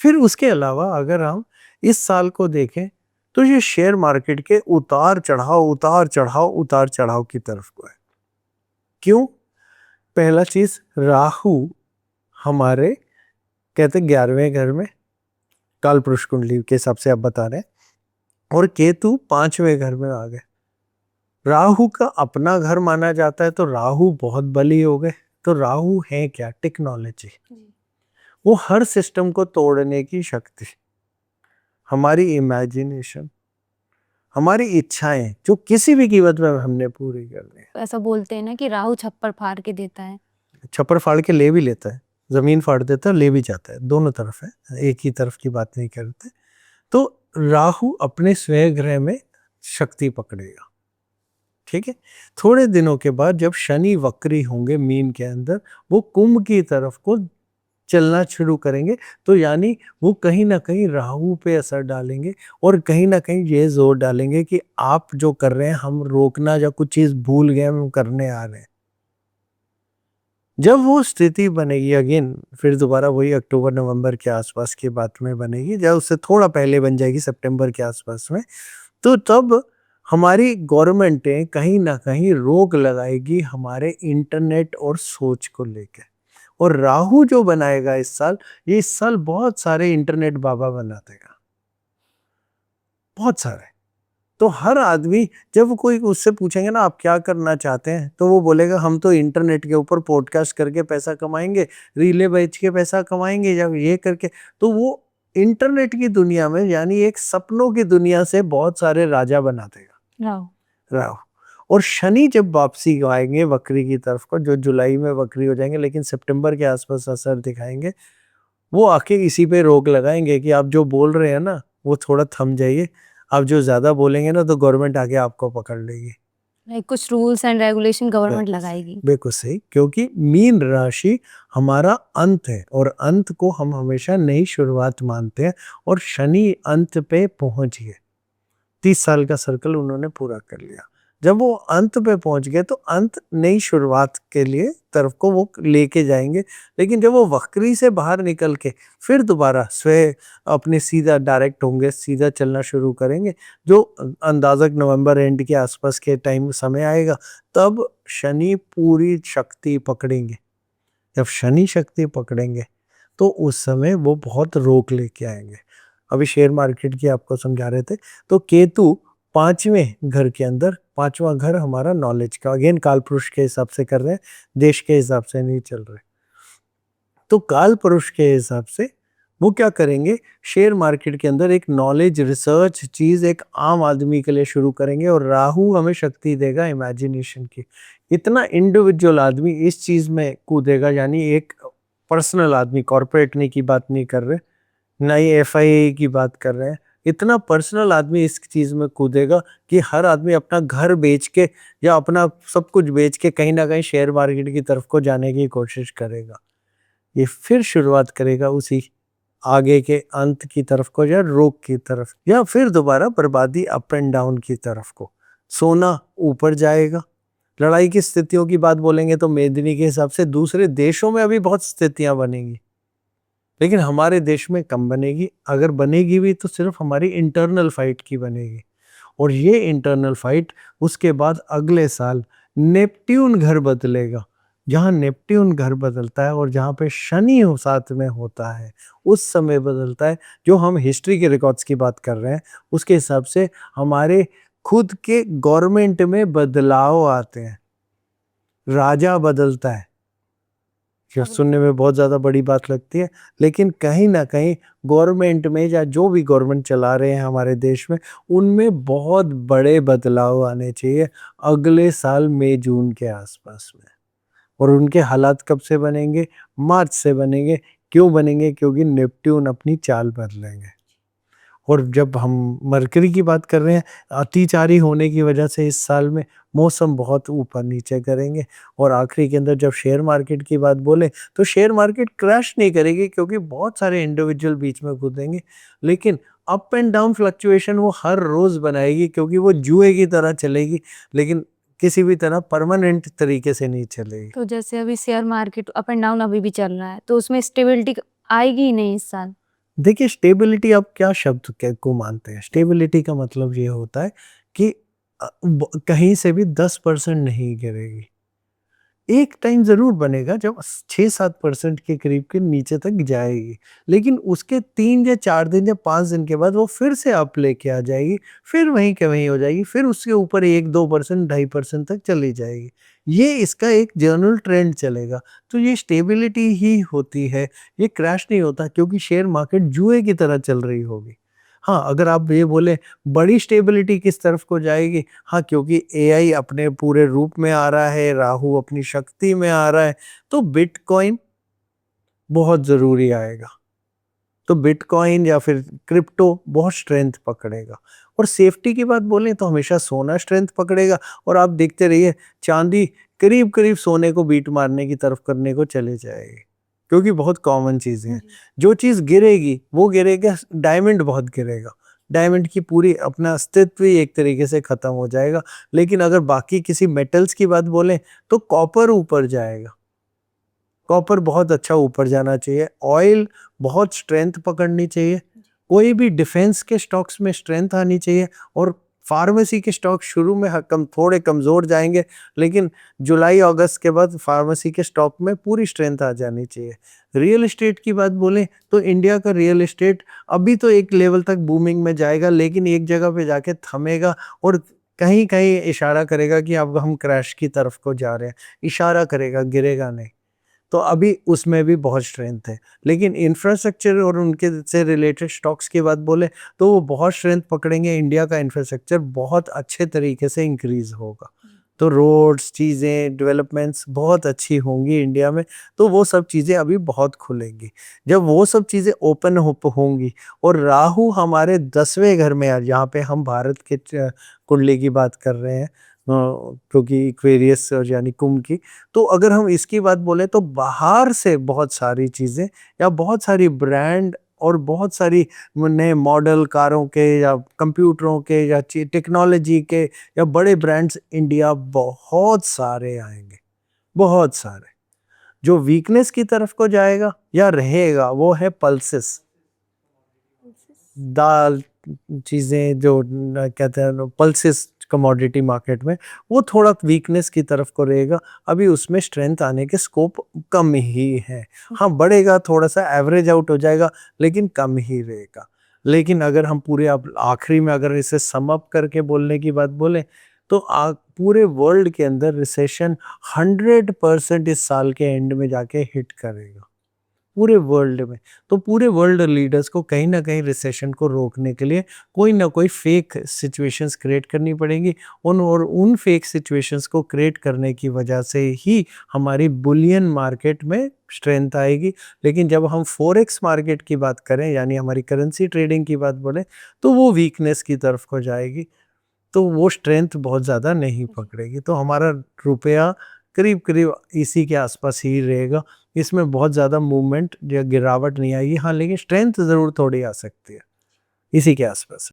फिर उसके अलावा अगर हम इस साल को देखें तो ये शेयर मार्केट के उतार-चढ़ाव की तरफ को है। क्यों? पहला चीज़, राहु हमारे कहते 11वें घर में कालपुरुष कुंडली के हिसाब से आप बता रहे हैं, और केतु 5वें घर में आ गए। राहु का अपना घर माना जाता है तो राहु बहुत बली हो गए। तो राहु है क्या? टेक्नोलॉजी। वो हर सिस्टम को तोड़ने की शक्ति, हमारी इमेजिनेशन, हमारी इच्छाएं जो किसी भी कीमत में हमने पूरी करनी है। ऐसा बोलते हैं ना कि राहु छप्पर फाड़ के देता है। छप्पर फाड़ के ले भी लेता है, जमीन फाड़ देता है, ले भी जाता है, दोनों तरफ है, एक ही तरफ की बात नहीं करते। तो राहु अपने स्वयं ग्रह में शक्ति पकड़ेगा। ठीक है। थोड़े दिनों के बाद जब शनि वक्री होंगे मीन के अंदर, वो कुंभ की तरफ को चलना शुरू करेंगे। तो यानी वो कहीं ना कहीं राहु पे असर डालेंगे और कहीं ना कहीं ये जोर डालेंगे कि आप जो कर रहे हैं हम रोकना, या कुछ चीज भूल गए हम करने आ रहे हैं। जब वो स्थिति बनेगी अगेन, फिर दोबारा वही अक्टूबर नवंबर के आसपास की बात में बनेगी, या उससे थोड़ा पहले बन जाएगी सितंबर के आसपास में, तो तब हमारी गवर्नमेंटें कहीं ना कहीं रोक लगाएगी हमारे इंटरनेट और सोच को लेकर। और राहु जो बनाएगा इस साल, ये इस साल बहुत सारे इंटरनेट बाबा बना देगा, बहुत सारे। तो हर आदमी, जब कोई उससे पूछेंगे ना आप क्या करना चाहते हैं, तो वो बोलेगा हम तो इंटरनेट के ऊपर पॉडकास्ट करके पैसा कमाएंगे, रीले बेच के पैसा कमाएंगे, या ये करके। तो वो इंटरनेट की दुनिया में, यानी एक सपनों की दुनिया से बहुत सारे राजा बना देगा राहु राहु। और शनि जब वापसी आएंगे वक्री की तरफ को, जो जुलाई में वक्री हो जाएंगे लेकिन सितंबर के आसपास असर दिखाएंगे, वो आके इसी पे रोक लगाएंगे कि आप जो बोल रहे हैं ना वो थोड़ा थम जाइए। आप जो ज्यादा बोलेंगे ना तो गवर्नमेंट आके आपको पकड़ लेगी। कुछ रूल्स एंड रेगुलेशन गवर्नमेंट बिल्कुल सही, लगाएगी। बिल्कुल सही, क्योंकि मीन राशि हमारा अंत है और अंत को हम हमेशा नई शुरुआत मानते हैं। और शनि अंत पे पहुंच गए, 30 साल का सर्कल उन्होंने पूरा कर लिया। जब वो अंत पे पहुंच गए तो अंत नई शुरुआत के लिए तरफ को वो लेके जाएंगे। लेकिन जब वो वक्री से बाहर निकल के फिर दोबारा स्वयं अपने सीधा डायरेक्ट होंगे, सीधा चलना शुरू करेंगे, जो अंदाजक नवंबर एंड के आसपास के टाइम समय आएगा, तब शनि पूरी शक्ति पकड़ेंगे। जब शनि शक्ति पकड़ेंगे तो उस समय वो बहुत रोक लेके आएंगे। अभी शेयर मार्केट की आपको समझा रहे थे, तो केतु 5वें घर के अंदर, 5वां घर हमारा नॉलेज का, अगेन काल पुरुष के हिसाब से कर रहे हैं, देश के हिसाब से नहीं चल रहे। तो काल पुरुष के हिसाब से वो क्या करेंगे, शेयर मार्केट के अंदर एक नॉलेज रिसर्च चीज एक आम आदमी के लिए शुरू करेंगे। और राहु हमें शक्ति देगा इमेजिनेशन की। इतना इंडिविजुअल आदमी इस चीज में कूदेगा, यानी एक पर्सनल आदमी, कॉर्पोरेट नहीं की बात नहीं कर रहे, ना ही एफआईए की बात कर रहे हैं, इतना पर्सनल आदमी इस चीज में कूदेगा कि हर आदमी अपना घर बेच के या अपना सब कुछ बेच के कहीं ना कहीं शेयर मार्केट की तरफ को जाने की कोशिश करेगा। ये फिर शुरुआत करेगा उसी आगे के अंत की तरफ को, या रोक की तरफ, या फिर दोबारा बर्बादी अप एंड डाउन की तरफ को। सोना ऊपर जाएगा। लड़ाई की स्थितियों की बात बोलेंगे तो मेदिनी के हिसाब से दूसरे देशों में अभी बहुत स्थितियां बनेंगी, लेकिन हमारे देश में कम बनेगी। अगर बनेगी भी तो सिर्फ हमारी इंटरनल फाइट की बनेगी। और ये इंटरनल फाइट उसके बाद अगले साल नेपट्यून घर बदलेगा। जहाँ नेपट्यून घर बदलता है और जहाँ पे शनि साथ में होता है, उस समय बदलता है। जो हम हिस्ट्री के रिकॉर्ड्स की बात कर रहे हैं उसके हिसाब से हमारे खुद के गवर्नमेंट में बदलाव आते हैं, राजा बदलता है। जो सुनने में बहुत ज़्यादा बड़ी बात लगती है, लेकिन कहीं ना कहीं गवर्नमेंट में, या जो भी गवर्नमेंट चला रहे हैं हमारे देश में, उनमें बहुत बड़े बदलाव आने चाहिए अगले साल मई जून के आसपास में। और उनके हालात कब से बनेंगे? मार्च से बनेंगे। क्यों बनेंगे? क्योंकि नेपट्यून अपनी चाल बदलेंगे। और जब हम मरकरी की बात कर रहे हैं, अतिचारी होने की वजह से इस साल में मौसम बहुत ऊपर नीचे करेंगे। और आखिरी के अंदर जब शेयर मार्केट की बात बोले तो शेयर मार्केट क्रैश नहीं करेगी, क्योंकि बहुत सारे इंडिविजुअल बीच में कूदेंगे, लेकिन अप एंड डाउन फ्लक्चुएशन वो हर रोज बनाएगी, क्योंकि वो जुए की तरह चलेगी, लेकिन किसी भी तरह परमानेंट तरीके से नहीं चलेगी। तो जैसे अभी share market up and down अभी भी चल रहा है, तो उसमें स्टेबिलिटी आएगी ही नहीं इस साल। देखिए स्टेबिलिटी आप क्या शब्द को मानते हैं? स्टेबिलिटी का मतलब ये होता है कि कहीं से भी 10% नहीं गिरेगी। एक टाइम ज़रूर बनेगा जब 6-7% के करीब के नीचे तक जाएगी, लेकिन उसके 3 या 4 दिन या 5 दिन के बाद वो फिर से अप लेके आ जाएगी, फिर वहीं के वहीं हो जाएगी, फिर उसके ऊपर 1-2%, 2.5% तक चली जाएगी। ये इसका एक जनरल ट्रेंड चलेगा, तो ये स्टेबिलिटी ही होती है, ये क्रैश नहीं होता क्योंकि शेयर मार्केट जुए की तरह चल रही होगी। हाँ, अगर आप ये बोले बड़ी स्टेबिलिटी किस तरफ को जाएगी? हाँ, क्योंकि एआई अपने पूरे रूप में आ रहा है, राहु अपनी शक्ति में आ रहा है, तो बिटकॉइन बहुत ज़रूरी आएगा। तो बिटकॉइन या फिर क्रिप्टो बहुत स्ट्रेंथ पकड़ेगा और सेफ्टी की बात बोलें तो हमेशा सोना स्ट्रेंथ पकड़ेगा और आप देखते रहिए चाँदी करीब-करीब सोने को बीट मारने की तरफ करने को चले जाएगी, क्योंकि बहुत कॉमन चीज़ें हैं। जो चीज़ गिरेगी, वो गिरेगा डायमंड बहुत गिरेगा। डायमंड की पूरी अपना अस्तित्व ही एक तरीके से ख़त्म हो जाएगा, लेकिन अगर बाकी किसी मेटल्स की बात बोलें तो कॉपर ऊपर जाएगा। कॉपर बहुत अच्छा ऊपर जाना चाहिए, ऑयल बहुत स्ट्रेंथ पकड़नी चाहिए, कोई भी डिफेंस के स्टॉक्स में स्ट्रेंथ आनी चाहिए और फार्मेसी के स्टॉक शुरू में थोड़े कमज़ोर जाएंगे, लेकिन जुलाई अगस्त के बाद फार्मेसी के स्टॉक में पूरी स्ट्रेंथ आ जानी चाहिए। रियल एस्टेट की बात बोलें तो इंडिया का रियल एस्टेट अभी तो एक लेवल तक बूमिंग में जाएगा, लेकिन एक जगह पे जाके थमेगा और कहीं कहीं इशारा करेगा कि अब हम क्रैश की तरफ को जा रहे हैं, इशारा करेगा, गिरेगा नहीं। तो अभी उसमें भी बहुत स्ट्रेंथ है। लेकिन इंफ्रास्ट्रक्चर और उनके से रिलेटेड स्टॉक्स की बात बोले तो वो बहुत स्ट्रेंथ पकड़ेंगे, इंडिया का इंफ्रास्ट्रक्चर बहुत अच्छे तरीके से इंक्रीज़ होगा। तो रोड्स, चीज़ें, डेवलपमेंट्स बहुत अच्छी होंगी इंडिया में, तो वो सब चीज़ें अभी बहुत खुलेंगी। जब वो सब चीज़ें ओपन होंगी और राहु हमारे 10वें घर में जहाँ पे हम भारत के कुंडली की बात कर रहे हैं, क्योंकि एक्वेरियस और यानी कुंभ की, तो अगर हम इसकी बात बोलें तो बाहर से बहुत सारी चीज़ें या बहुत सारी ब्रांड और बहुत सारी नए मॉडल कारों के या कंप्यूटरों के या टेक्नोलॉजी के या बड़े ब्रांड्स इंडिया बहुत सारे आएंगे, बहुत सारे। जो वीकनेस की तरफ को जाएगा या रहेगा वो है पल्सेस, दाल, चीज़ें जो कहते हैं पल्सेस कमोडिटी मार्केट में, वो थोड़ा वीकनेस की तरफ को रहेगा। अभी उसमें स्ट्रेंथ आने के स्कोप कम ही है। हाँ, बढ़ेगा, थोड़ा-सा एवरेज आउट हो जाएगा, लेकिन कम ही रहेगा। लेकिन अगर हम पूरे अब आखिरी में अगर इसे सम अप करके बोलने की बात बोलें, तो पूरे वर्ल्ड के अंदर रिसेशन 100% इस साल के एंड में जाके हिट करेगा। पूरे वर्ल्ड में। तो पूरे वर्ल्ड लीडर्स को कहीं न कहीं रिसेशन को रोकने के लिए कोई ना कोई फेक सिचुएशंस क्रिएट करनी पड़ेगी। उन फेक सिचुएशंस को क्रिएट करने की वजह से ही हमारी बुलियन मार्केट में स्ट्रेंथ आएगी। लेकिन जब हम फॉरेक्स मार्केट की बात करें, यानी हमारी करेंसी ट्रेडिंग की बात बोलें, तो वो वीकनेस की तरफ को जाएगी। तो वो स्ट्रेंथ बहुत ज़्यादा नहीं पकड़ेगी। तो हमारा रुपया करीब-करीब इसी के आसपास ही रहेगा। इसमें बहुत ज़्यादा मूवमेंट या गिरावट नहीं आएगी। हाँ, लेकिन स्ट्रेंथ ज़रूर थोड़ी आ सकती है, इसी के आसपास।